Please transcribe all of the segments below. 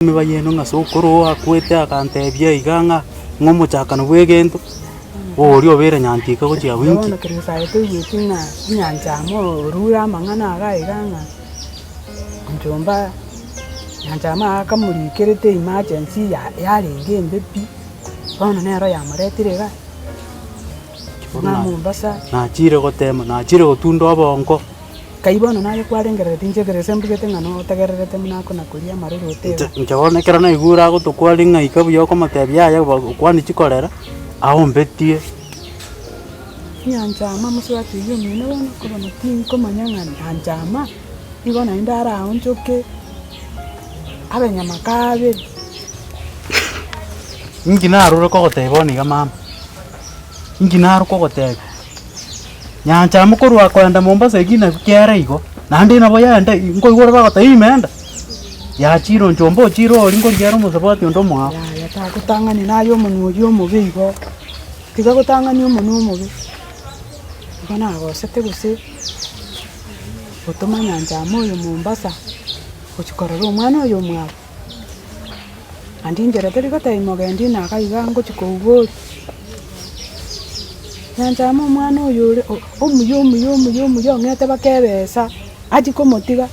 Mibayeno nga sokoro akwete akantebia iganga ngomuchakano bwegento ori obere nyantika gochia winki ono kirisa eto yitinga nyanjamo rura mangana aga iganga njomba nyanjama akamurikirite emergency yaringe embepi ono nero yamuretire ga na Mombasa nachire gotema nachire gotunda obongo kaibono nayo kwarengerete injegerese mbugete ngano tagererete munako nakuria maruru otego njabonekera na igura gotokwari ng'a ikabu yoko matebia aya kwani chikorera aho mbetie nyanjama muswati yumine bono kobono tinko manyanga nyanjama igona indara aho njoke abenyamakabe nginarure kogoteboni ga mama nginaru kogotebe nyanja mukuru akwenda Mombasa igina kiara igo nandi nabo yenda ngo igora bagota imenda ya chiro njombo chiro ringo ryaro musabati ndo mwa ya takutangani nayo munu yo mubigo tiga kutangani munu mubi bana gosete guse utuma nyanja moyo Mombasa uchikorera umwana oyo mwa andi njera teri gota imogendi na kaiga ngo chikogo nyanjama umwana oyo omuyo ngete bakebesa aji komotiga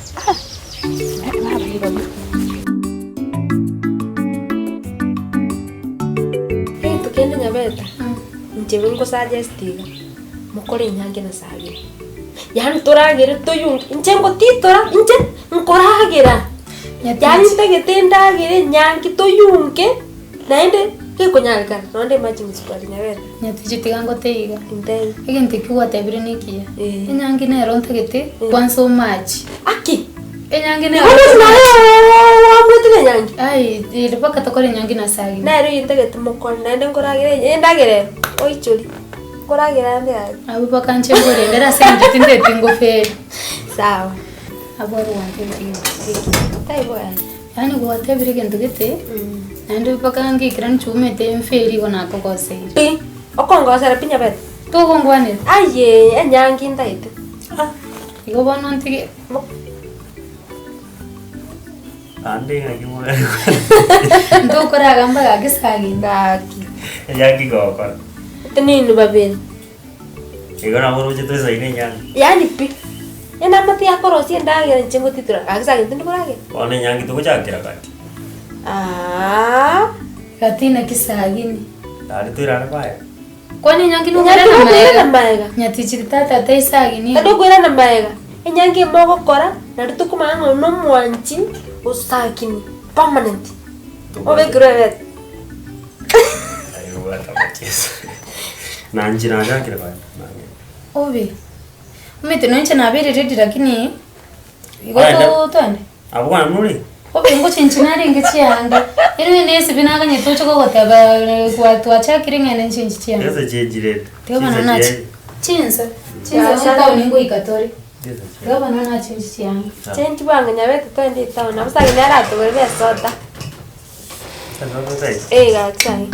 tukende nyabeta njewe ngo suggestiga mukore nyange na sabe yani toragere toyung njengo titora nje nkoragera yani tegetendagere nyange toyunge naende kiko nyalika nonde matching squad nyabeta nyatijitiga ngoteiga indai egente kiwa tebire nikia enyangi nero ntegete kwanso match aki enyangi nero wamwetile nyangi ai ilipaka tokore nyangi na sagi nero integete mukon naende nkoragere endagere oicholi nkoragera ande abu paka nchengore ndera sendi tinde tingo fe sawa aboru wanti tai boya yani kwa tebire gento gete ando paka ngi kran chume te mferi gona ko kose pi okongo sara pinya bet to gongwane aye enyangi ndaite igo bono ntige ande ngimura ndo kora gamba gagisagi ndaki yangi gokora teninu babel igona muru chito saine nyangi yani pi ena mati akoro si ndagera nchengo titura agisagi tindu korage one nyangi tukuchakira kati katina kisagini dari tuirana baya kwani nyangi nyaki nungera na na maega nyati tata taisagini kado gwera na maega enyangi mogo kora na tukuma ngo no mwanchi usakini permanent obe grevet ayo wata machesa nanji na yakira baya obe umete nonche na bere ready lakini igoto tone abwana muri obe ngo chinchinari ngichianga iri nesi binaga nyetocho ko gotaba kwa twachakire ngene chinchianga yesa jejire teba na nachi chinsa sata uningo ikatori teba na nachi chinchianga chenchi banga nyabete twende town na usagi nara to bebe soda sasa tai gaksai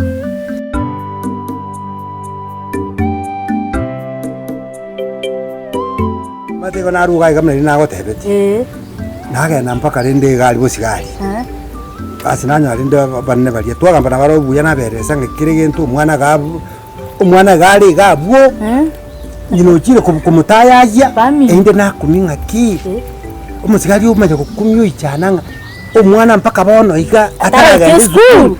mate kona ruga ikamna rina gotebeti nagenda mpaka rinde gali busigari basi nanyo rinde banne balia twagamba na baro buya na beresa ngikire gintu umwana gali gabuo nyino chire kumutayaya ende nakuminga ki umusigari umaje kukumyo ichananga umwana mpaka bono iga ataraga school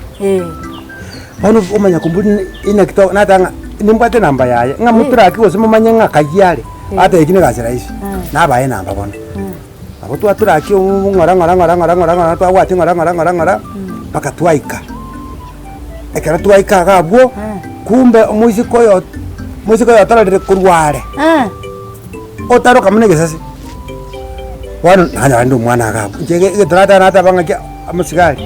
bono umanya kumbuni ina kito natanga nimbate namba yaye ngamutura akiwo simumanya ngakajyale ata ikine gasira isi nabaye namba bono abo twatura akiwo ngora twawati ngora paka twaika ekara twaika gabwo kumbe umuziko yo tararire kurware otaro kamune gesasi wano hanya ndo mwana gabo njege tarata nata banga amusigari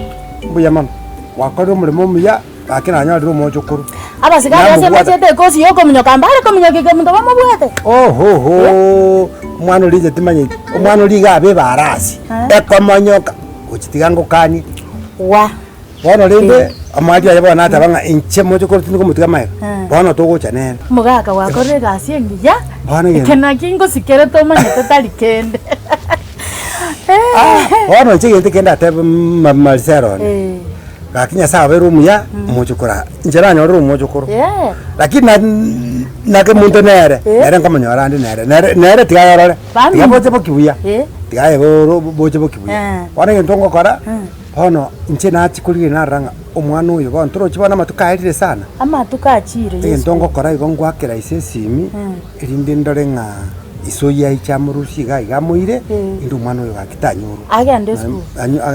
mbuya mama wakoro mulimo muya akina anya ndo mojo kuru abasigari ase machete kosi yoko munyoka mbare ko munyoka ke muntu bamubwete mwana ulije timanye mwana uliga abe barasi ekomonyoka uchitigango kani wa bono rinde amadi aya bona tabanga inche mojo kuru tiniko mutiga mayo bono togocha nene mugaka wakore gasi engiya bono kena kingo sikere to manyete tali kende Ono chigente kenda te marsero. Kakinya sabe rumu ya mujukura. Njera nyoru mujukuru. Lakini muntu nere ngoma nyora ndi nere tigayora. Tiga boche bokibuya. Tiga boche bokibuya. Ona ntongo kora. Ono nche na chikuri na ranga omwana uyu bo ntoro chibona matukairire sana. Amatukachire. Ntongo kora igongwa kira isesimi irinde ndorenga isoya ichamurushi gamuire indu mwana uyu akitanyuru. Agende school.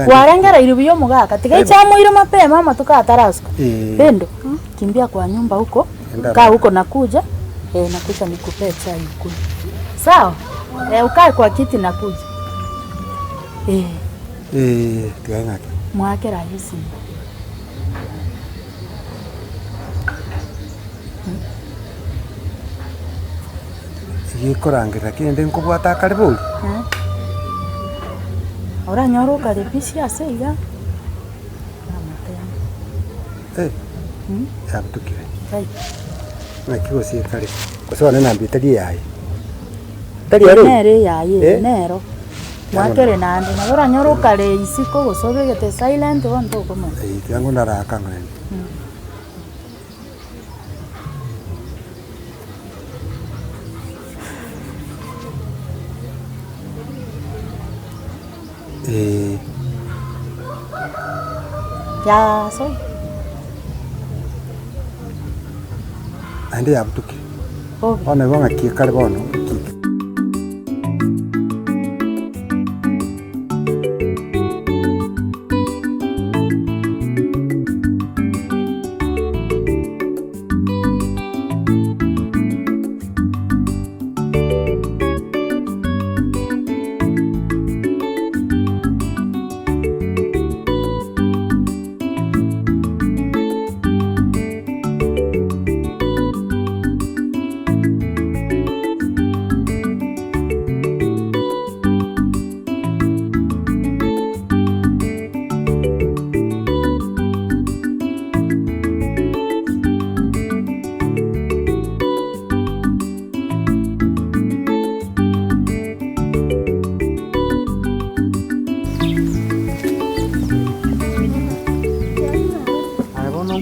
Warengera ilibuyo mugaka. Tiga ichamuire mapema amatuka atarasko. Pendo. Kimbia kwa nyumba huko. Kaa huko nakuja. Nakuja nikupe chai huko. Sawa? Ukae kwa kiti nakuja. Tiga ngaki. Mwake rahisi. Yikorangira kende nkubwata karibuli. Ora nyoro karibisi aseiga. Yabutukire. Nakiwa si kare. Kwa sababu nina mbitali yayi. Tali yaro. Nere yayi, nero. Mwakere nande na ora nyoro kare isiko gosobe gete silent one to koma. Yangu ndaraka ngene. Ya soy. Ande yabutukire. Ona bonga kikare bono.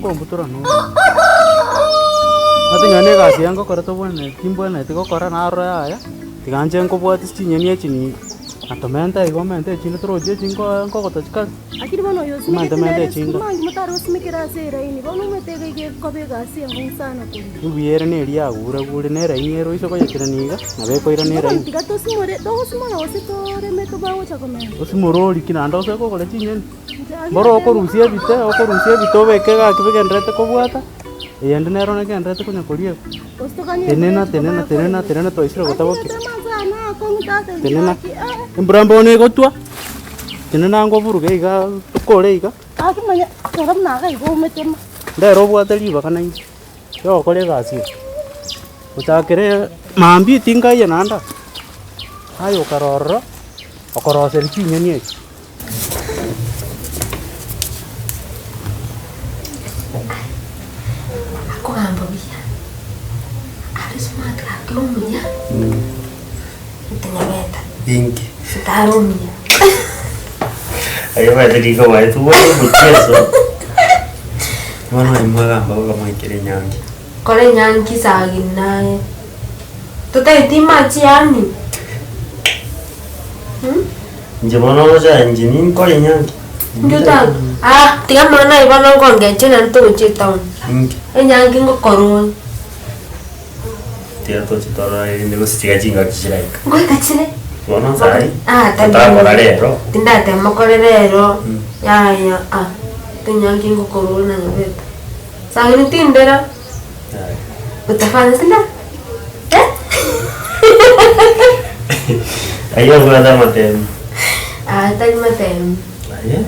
Komputura no. Ati nyane kasi yango kora to bone timbone tiko kora na ro ya. Tiganje ngo bwati chinyeni chini. Atomenta igomenta chini troje chingo ngo kotachika. Akiri bono yo simi Manda chingo. mangi mutaro simi kirase raini bono metege ge kobe gasi ngo sana kuri. Ubiere ne ria gura gure ne raini ro iso ko yakira niga. Na be ko ira ne raini. Tiga to simore do simora osito remeto bawo chakome. Osimoro likina ndo se ko kole chinyeni. Boro okorusia bito beke gakibekendrete kobwata eyende nero nekendrete kunya korie tenena toisire gotaboki tenena embrambo ne gotwa tenena ngo buruge iga tukore iga akimanya koram naga igo metema ndero bwate liba kana ingi yo kore gasi utakere mambi tinga ya nanda ayo karoro okorose chinyeni eki Kugamba biya. Ari smart ka lumya. Itanyabeta. Ingi. Sitarumya. Ayo bade diko wa tu wa butyeso. Mwana imagamba kama ikire nyangi. Kore nyangi saginaye. Tutaiti machi yani. Nje mwana oja injini kore nyangi. Njuta. Tiga mana ibana ngonge chena ntoje town. Ingi. Enyangi ngo koron. Tia to chitora ni gustiga jinga kichirai. Ngoi kachile. Mwana sai. Tabi. Kora rero. Tindate makore rero. Ya. Enyangi ngo koron na nyabeta. Sagini tindera. Utafanya sina? Ayo buada matem. Tadi matem. Ayo.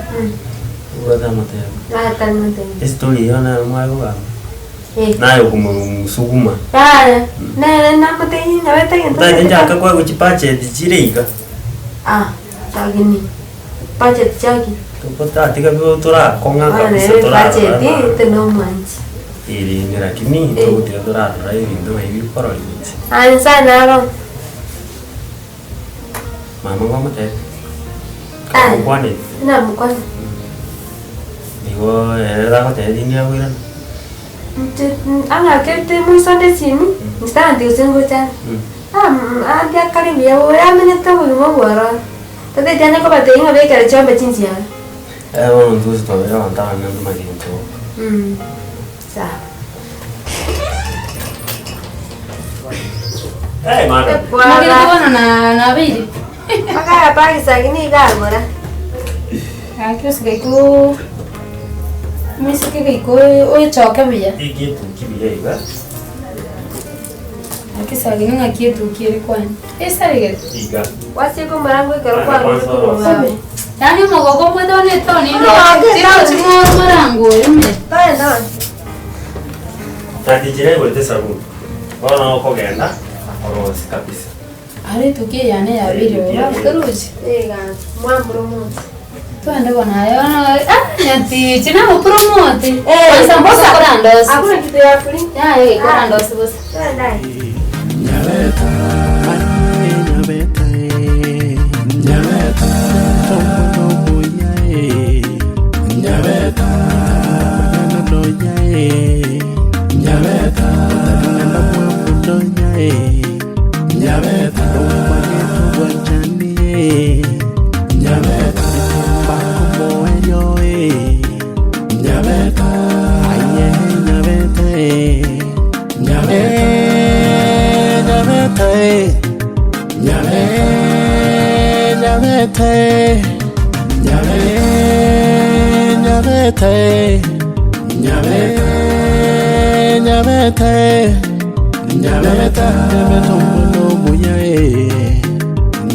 Buada matem. Tadi matem. Story yana mwago ba. Nayo kumusuguma. Na matem nyabeta ngento. Tadi njaka kwa kuchipache dichirika. Sagini. Pache chaki. Tupata tika tora konga kabisa tora. Pache di teno manchi. Ili ngira kimi to tika tora rai ndo hivi koroli. Sana ro. Mama ngoma te. Kwani? Na mkwani. Digo, era ko te dinia wiran. Anga kete muy sonde sini. Instante usengo chan. Dia kali dia ora meneta ko mo wara. Tade jana ko bate inga be kare chombe chinsia. Bueno, entonces todavía aguantaba andando más tiempo. Sa. Madam. Magkita na bili. Maka pa isa gini ga mora. Akios gaiku. Misi ke gaiku o choka biya. Iki tu kibiya iba. Akisa gini ngakie tu kiri kwan. Esa riget. Iga. Wasi ko marango karo kwa ngo. Yani mogogo mwedo ne to ni. Tira chimo marango yume. Taenda. Tati jire wote sabu. Wana ko genda. Oro kabisa. Ari tukie yane ya video wa kuruji. Ega, mwambro mo. Tuende bwana yana nyati china mo promote. Kwanza mbosa korandos. Hakuna kitu ya free. Ya korandos boss. Taenda. Nyabeta, nyabeta, tomo boyae. Nyabeta, doyae. Nyabeta, doyae. Nyabeta, wachanie. Nyabeta, bako moyoe. Nyabeta, aye nyabeta. Nyabeta. Nyabeta,